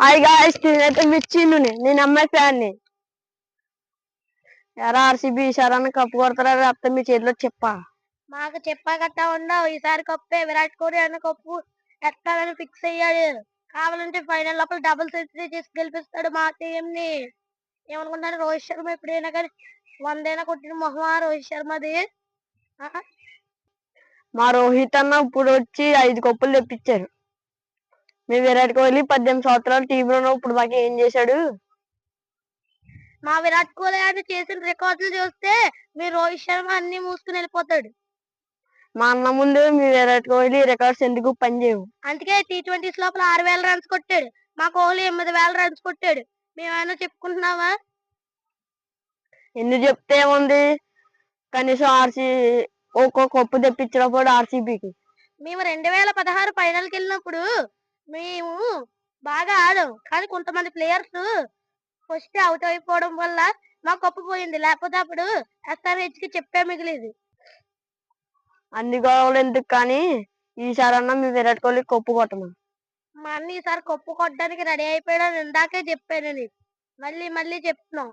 Hi guys, నేనైతే మిర్చిను నేను అమ్మాయి ఫ్యాన్ ని. ఎరా ఆర్సీబీ ఈసారి కప్పు కొడతారా లేకపోతే మీ చేతిలో చెప్పా? మాకు చెప్పా గట్టా ఉండవు. ఈసారి కప్పే. విరాట్ కోహ్లీ అన్న కప్పు ఎత్తాలని ఫిక్స్ అయ్యాడు. కావాలంటే ఫైనల్ లోపల డబుల్ సెంచరీ చేసి గెలిపిస్తాడు మా టీం ని. ఏమనుకుంటారు? రోహిత్ శర్మ ఎప్పుడైనా కానీ 100 కొట్టిన మొహమా రోహిత్ శర్మది. మా రోహిత్ అన్న ఇప్పుడు వచ్చి 5 కప్పులు తెప్పించారు. మీ విరాట్ కోహ్లీ 18 సంవత్సరాలు టీంలో ఇప్పుడు మాకు ఏం చేశాడు? మా విరాట్ కోహ్లీ అని చేసిన రికార్డులు చూస్తే మీ రోహిత్ శర్మ అన్ని మూసుకుని వెళ్ళిపోతాడు. మా అన్న ముందు మీ విరాట్ కోహ్లీ రికార్డ్స్ ఎందుకు పనిచేయవు? అందుకే T20s లోపల 6,000 రన్స్ కొట్టాడు. మా కోహ్లీ 8,000 రన్స్ కొట్టాడు. మేమైనా చెప్పుకుంటున్నావా? ఎందుకు చెప్తే ఏముంది? కనీసం ఒక్కో కప్పు తెప్పించినప్పుడు ఆర్సీబీకి. మేము 2016 ఫైనల్కి వెళ్ళినప్పుడు మేము బాగా ఆడాం. కానీ కొంతమంది ప్లేయర్స్ ఫస్ట్ అవుట్ అయిపోవడం వల్ల మా కప్పు పోయింది. లేకపోతే అప్పుడు SRH కి చెప్పే మిగిలేదు. అందుకోవాలి ఎందుకు కానీ ఈసారి అన్న మీ విరాట్ కోహ్లీ కప్పు కొట్టమా. మా అన్న ఈసారి కప్పు కొట్టడానికి రెడీ అయిపోయాడని ఇందాకే చెప్పాను. మళ్ళీ మళ్ళీ చెప్తున్నాం.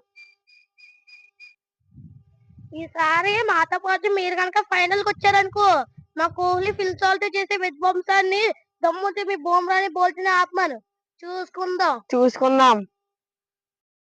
ఈసారి మాతో పాటు మీరు కనుక ఫైనల్ కి వచ్చారనుకో, మా కోహ్లీ ఫిల్ సాల్ట్ చేసే విధ్వంసాన్ని దమ్ముంటే మీ బూమ్రాని బోల్ట్ని ఆపమను. చూసుకుందాం.